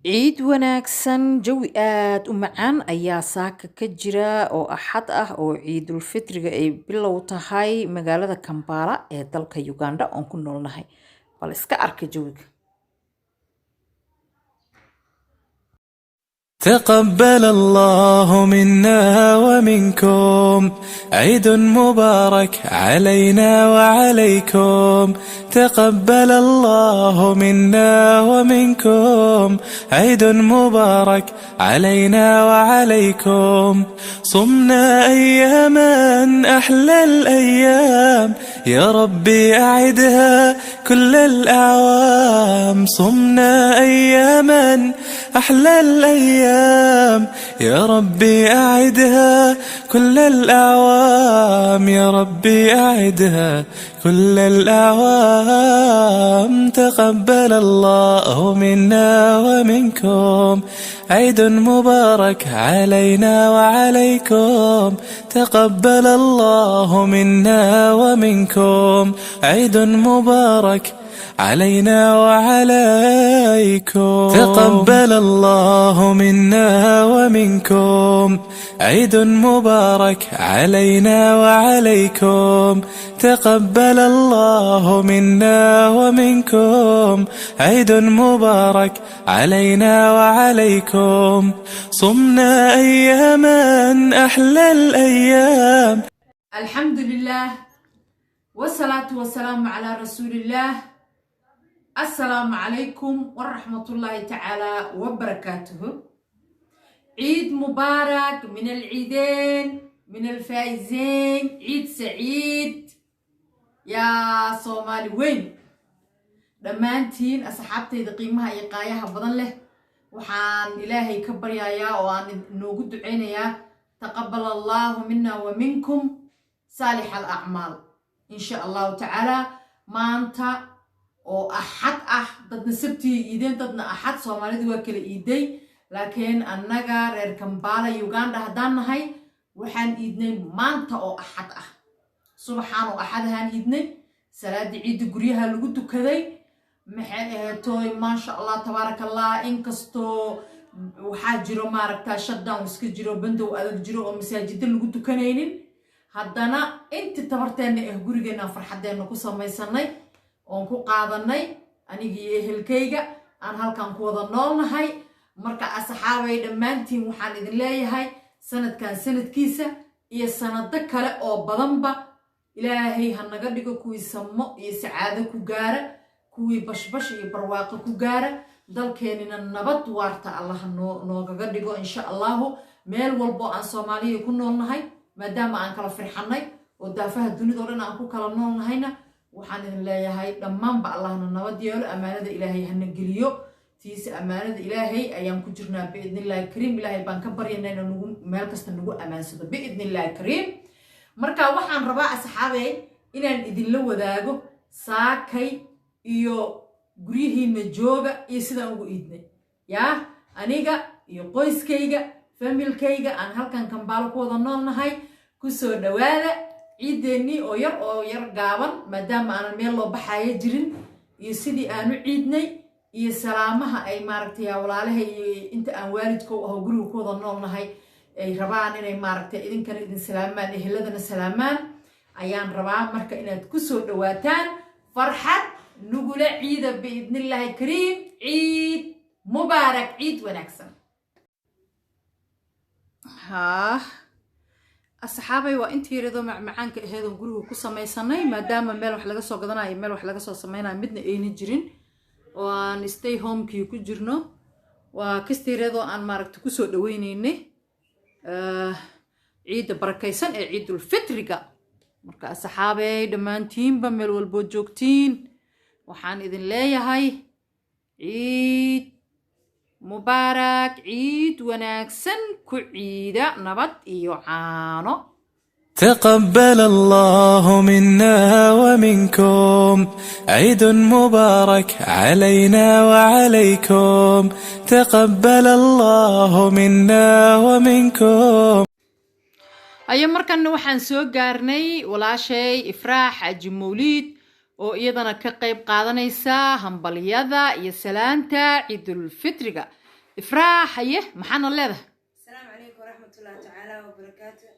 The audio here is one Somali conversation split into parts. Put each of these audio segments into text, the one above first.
ciid wanaagsan jawi aad u macaan ayaa saaka ka jira oo axad ah oo ciidul fitriga ay bilow tahay magaalada Kampala ee dalka Uganda oon ku noolnahay bal iska arka jawiga تقبل الله منا ومنكم عيد مبارك علينا وعليكم تقبل الله منا ومنكم عيد مبارك علينا وعليكم صمنا أياما أحلى الأيام يا ربي أعدها كل الأعوام صمنا أياما أحلى الأيام يا ربي أعدها كل الأعوام يا ربي أعدها كل الأعوام تقبل الله منا ومنكم عيد مبارك علينا وعليكم تقبل الله منا ومنكم عيد مبارك علينا وعليكم تقبل الله منا ومنكم عيد مبارك علينا وعليكم تقبل الله منا ومنكم عيد مبارك علينا وعليكم صمنا أياما أحلى الأيام. الحمد لله والصلاة والسلام على رسول الله. السلام عليكم ورحمة الله تعالى وبركاته. عيد مبارك من العيدين من الفائزين عيد سعيد يا صومالي وين دمانتين أصحابتي قيمها يقايها بدن له وحان إلهي كبر يا وان نوجد عينيا تقبل الله منا ومنكم صالح الأعمال إن شاء الله تعالى ما أنت oo axad dadna sabti iideen dadna axad Soomaalidu waa kala iiday laakiin annaga reer Kampala Uganda hadaan nahay waxaan iidnay maanta oo axad subaxaan oo axadahan iidnay salaada ciid guriyaha lagu tukaday maxay ahaatay ma sha Allah tabarakallah inkasto waxa jiro maaragta shutdown iska jiro bandow adag jiro oo masaajidda lagu tukanaynin haddana inta tabarteena gurigeena farxadeena ku samaysanay oon ku qaadanay anigii ehelkayga aan halkan ku wada noolnahay marka asxaabay dhamaantiin waxaan idin leeyahay sanadkan sanadkiisa iyo sanado kale oo badanba ilaahay ha naga dhigo kuwii samo iyo sacaado ku gaara kuwii bashbash iyo barwaaqo ku gaara dalkeenina nabad waarta Allah noogaga dhigo insha Allah meel walbo aan Soomaaliya ku noolnahay maadaama aan kala firxanay oo daafaha dunida oo dhan aan ku kala noolnahayna waxaan idin leeyahay dhammaanba Allahna nabad yeelo amaanada Ilaahay hana geliyo tiisa amaanada Ilaahay ayaan ku jirnaa biidnillaahi kariim Ilaahay baan ka baryaynaa inuu meel kasta nagu amaansado biidnillaahi kariim marka waxaan rabaa asxaabay inaan idin la wadaago saakay iyo gurihiina jooga iyo sida ugu iidnay yaa aniga iyo qoyskayga familkayga aan halkan Kampala ku wada noolnahay ku soo dhawaada ciideeni oo yar gaaban maadaama aan meel loo baxayo jirin iyo sidii aanu ciidnay iyo salaamaha ay maaragtay walaalahay inta aan waalidku oo guriga ku wada noolnahay ay rabaan inay maaragtay idinkana idin salaamaan eheladana salaamaan ayaan rabaa marka inaad ku soo dhawaataan farxad nugula ciida biidnillaahi kariim ciid mubaarak ciid wanaagsan asxaabay waa intii yaraado macmacaanka aheedan guriga ku samaysanay maadaama meel wax laga soo gadanayo meel wax laga soo sameeynayo midna ayna jirin oo aan stay home kii ku jirno waa kastii yaraado aan maaragtay ku soo dhaweynaynay ciida barakaysan ee ciidul fitriga marka asxaabay dhamaantiinba meel walbo joogtiin waxaan idin leeyahay ciid مبارك عيد وناكسن كعيدة نبات إيو عانو تقبل الله منا ومنكم عيد مبارك علينا وعليكم تقبل الله منا ومنكم. أي مركن وحن سوق قارني ولا شيء إفراح حج موليد oo iyadana ka qayb qaadanaysa hambaliyada iyo salaanta ciidul fitriga ifraahaye maxaan leedahay السلام عليكم ورحمة الله تعالى وبركاته.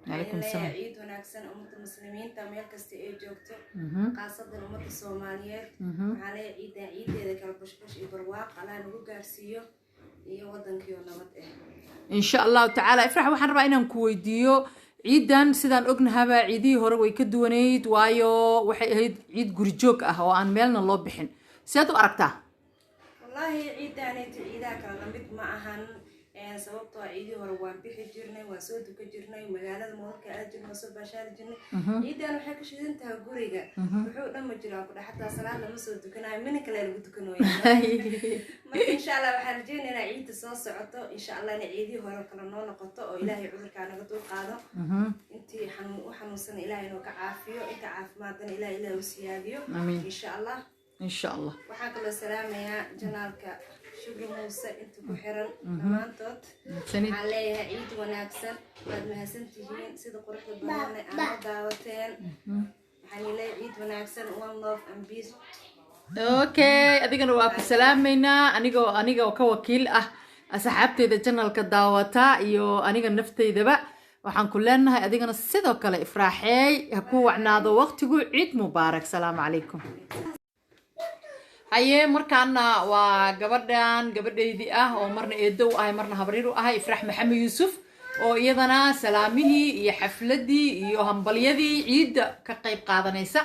عليكم السلام. عيد وناكسن أمة المسلمين تميل كستي أي جوكتو خاصة أمة الصوماليات على عيد إذا كان بش يبرواق على نقول قارسيو يودن كيو نمط إن شاء الله تعالى إفراح وحن رأينا نكويديو ciidan sidaan ognahaba ciidii hore way ka duwaneyd waayo waxay ahayd ciid guri joog ah oo aan meelna loo bixin sidaad u aragtaa wallahi ciidaanaytu ciidaa kala mid ma ahan sababtoo ciidii hore waan bixi jirnay waan soo duka jirnay magaalada moodka aad jirnay soo baashaali jirnay ciidan waxay ka shidan tahay guriga wuxuu dhamma jiraa ku dhaxtaa salaad lama soo dukanayo min kale lagu dukanayo marka insha Allah waxaan rajaynaynaa ciidda soo socoto insha Allah in ciidii hore kala noo noqoto oo Ilaahay cudurka naga dul qaado intii xanuunsan Ilaahay inuu ka caafiyo inta caafimaadna Ilaahay u siyaadiyo insha Allah إن شاء الله. waxaan kala salaamayaa janaalka shukri muuse inta ku xiran dhammaantood waxaan leeyahay ciid wanaagsan waad mahadsantihiin sida quruxda badan ee aad daawateen waxaan leeyahay ciid wanaagsan one love and peace. Okay adigana waa ku salaameynaa aniga oo ka wakiil ah asxaabteeda janaalka daawata iyo aniga nafteydaba waxaan ku leenahay adigana sidoo kale ifraaxay ha ku wacnaado waqtigu ciid mubaarak salaamu calaykum. haye markaana waa gabadhaydii ah oo marna eedo u ahay marna habriir u ahay ifraax maxamed yuusuf oo iyadana salaamihii iyo xafladii iyo hambalyadii ciidda ka qayb qaadanaysa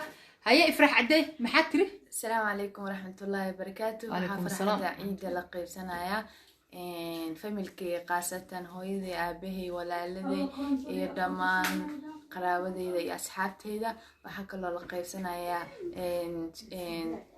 haye ifraax cadde maxaad tiri السلام عليكم ورحمة الله وبركاته. وعليكم السلام. عيد لقيب سنايا فاميلكي قاسة هويدي أبهي walaaladey iyo dhammaan qaraabadeyda iyo asxaabteyda waxaa kaloo la qaybsanayaa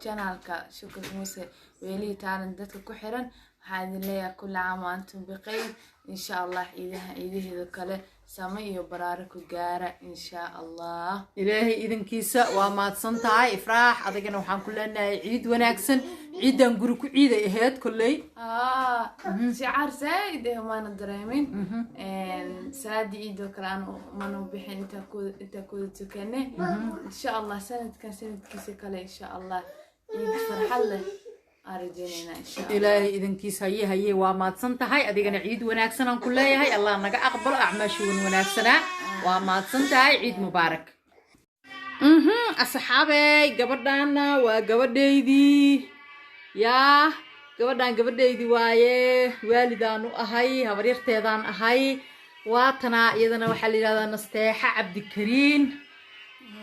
channelka shukr muuse weeli taalan dadka ku xiran waxaa idin leeyahay kulla caam wa antum bikhayr insha Allah ciidaheeda kale sama iyo baraaro ku gaara insha Allah ilaahay idinkiisa waa maadsan tahay ifraax adigana waxaan ku leenahay ciid wanaagsan ciidan guri ku ciiday ahayd kulley شعار زايد ما ندريمين سنادي إيدو كلام ما نبيحين أنت كود تكنه إن شاء الله سنة كيسة كله إن شاء الله عيد فرحة له أرجينا إن شاء الله إلهي إذن كيس هي ومادسن تهاي أدينا عيد وناكسنا كلها هاي الله نجا أقبل أعماشون وناكسنا ومادسن تهاي عيد مبارك أصحابي قبضنا وقبضيدي يا gabadhaydii waaye waalidaan u ahay habaryarteedaan ahay waatana iyadana waxaa la yidhahdaa nasteexa cabdikariin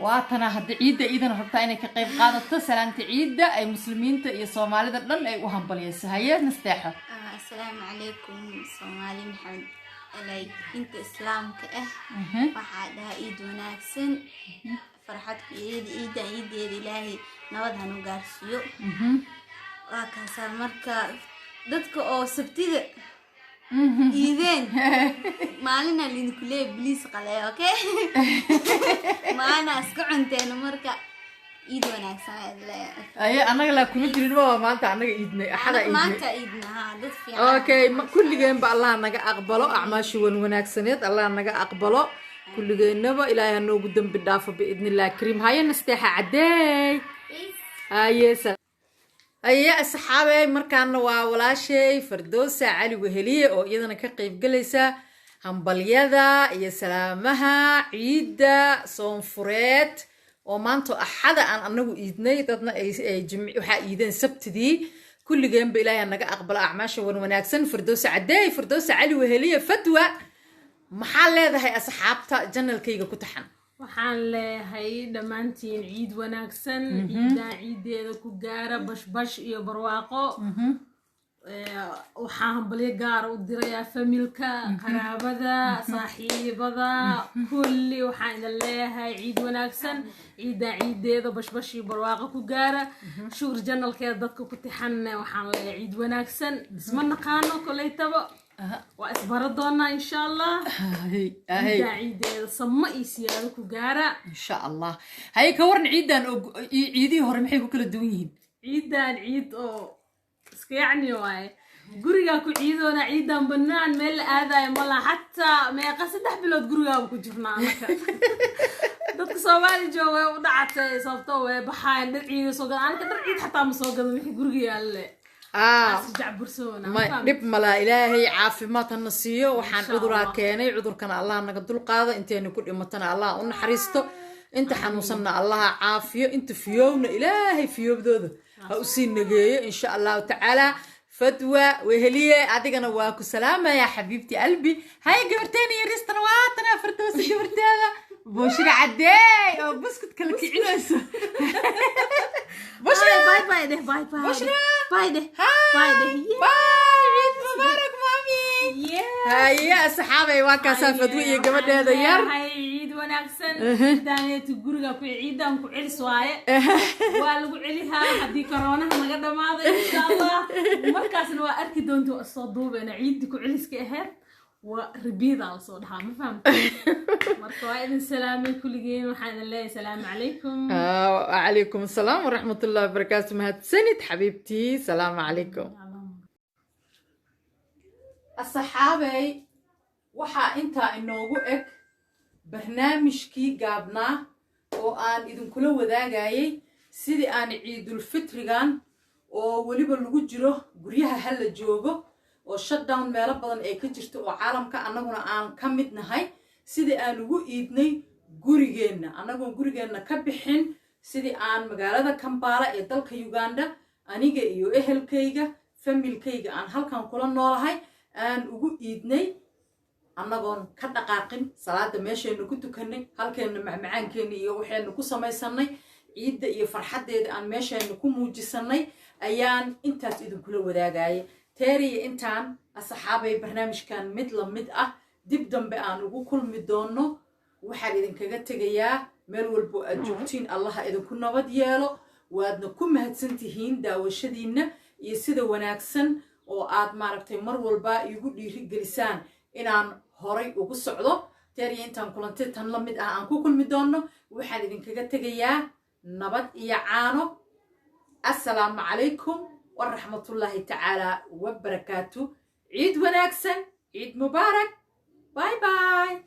waatana hadda ciidda iyadana rabtaa inay ka qayb qaadato salaanta ciidda ay muslimiinta iyo soomaalida dhan ay u hambaliyayso haye nasteexa السلام عليكم صومالي محمد إليك أنت إسلامك waxaa dhaha ciid wanaagsan farxad ciid ilaahay nabad hanu gaarsiiyo waa kaasaan marka dadka oo sabtida iideen maalina lidinku leeyahay biliis qalay okay maana iska cunteen marka ciid wanaagsan aad leeyahay aye anaga la kuma jirin waa maanta anaga iidnay axada iidnay maanta iidna ha dad fiican okay kulligeen ba Allah naga aqbalo acmaashu wanaagsaneed Allah naga aqbalo kulligeenaba ilaahay noogu dambi dhaafo biidnillah kariim haye nasteexa cadeey haye aye asxaabay markaana waa walaashay Fardoosa Cali Weheliye oo iyadana ka qayb galaysa hambalyada iyo salaamaha ciidda soonfureed oo maanta axada aan anagu iidnay dadna ay jimci waxa iideen sabtidii kulligeen ba ilaahay naga aqbalo acmaasha wanaagsan Fardoosa cadeey Fardoosa Cali Weheliye fadwa maxaa leedahay asxaabta janalkayga ku taxan waxaan leeyahay dhamaantiin ciid wanaagsan ciideeda ku gaara bashbash iyo barwaaqo waxaan hambalyo gaar u dirayaa familka qaraabada saaxiibada kulli waxaan idin leeyahay ciid wanaagsan ciideeda bashbash iyo barwaaqo ku gaara shukr janalkeeda dadka ku tixan waxaan leeyahay ciid wanaagsan isma naqaano kolaytaba واسبردونا ان شاء الله عيد صما يسيادو كغارا ان شاء الله هاي كورن عيدان عيدي هور maxay ku kala duwan yihiin ciidan ciid oo iska yani waay guriga ku ciidoona ciidan banaan meel aaday mala hatta meeqa 3 bilood guriga ku jirnaa marka dadka Soomaali jooga u dhacatay sababtoo way baxaan dhar ciid soo gadan anka dhar ciid xataa ma soo gadan wixii guriga yaale ما دب ملا إلهي عافيمات النسيو وحن عذرا كيني عذر كان الله نقدر قاضي أنت نقول إمتنا الله ونحرسته أنت حنوصلنا الله عافية أنت في يوم إلهي في يوم ذو أوسين نجي إن شاء الله تعالى فتوى وهلية أعطيك أنا واكو سلامة يا حبيبتي قلبي هاي قبرتيني يا ريست أنا فردوس قبرتيها بوشري عدي أو بسكت كلك عينوس بوشري باي باي ده باي باي بوشري باي ده باي عيد مبارك مامي هاي يا صحابي واكاسا فتوية قبل هذا يار هاي عيد وناكسن دانية تقولها في عيدان كعيل سواية والو عليها حدي كورونا ما قد ماضي إن شاء الله مركز الوقت دونتو الصدوب أنا عيد كعيل سكهر وربيض على صوتها ما فهمت مركوا إذن سلامي كل جين وحان الله السلام عليكم وعليكم السلام ورحمة الله وبركاته مهد سنة حبيبتي السلام عليكم الصحابي وحا انتا انوغو اك برنامجكي قابنا وآن إذن كلو ذاقايي سيدي آن عيد الفطرغان ووليبا لغو جيرو قريها هلا جوغو oo shutdown meelo badan ay ka jirto oo caalamka annaguna aan ka mid nahay sidii aan ugu iidnay gurigeenna annagoo gurigeenna ka bixin sidii aan magaalada Kampala ee dalka Uganda aniga iyo ehelkayga familkayga aan halkan kula noolahay aan ugu iidnay annagoon ka dhaqaaqin salaada meeshaynu ku tukanay halkeena macmacaankeena iyo waxaynu ku samaysanay ciidda iyo farxadeeda aan meeshaynu ku muujisanay ayaan intaas idin kula wadaagayay تاري إنتان أصحابي برنامج كان مid دب دنبي آن ugu kulmi doono waxaan idinkaga tegayaa meel walbo aad joogtiin Allah idinku nabad yeelo waadna ku mahadsantihiin daawashadiina iyo sida wanaagsan oo aad maaragtay mar walba igu dhiiri gelisaan inaan horay ugu socdo tari intaan kulantay tan la mid ah aan ku kulmi doono waxaan idinkaga tegayaa nabad iyo caano assalaamu calaykum ورحمة الله تعالى وبركاته عيد وناكسن عيد مبارك باي باي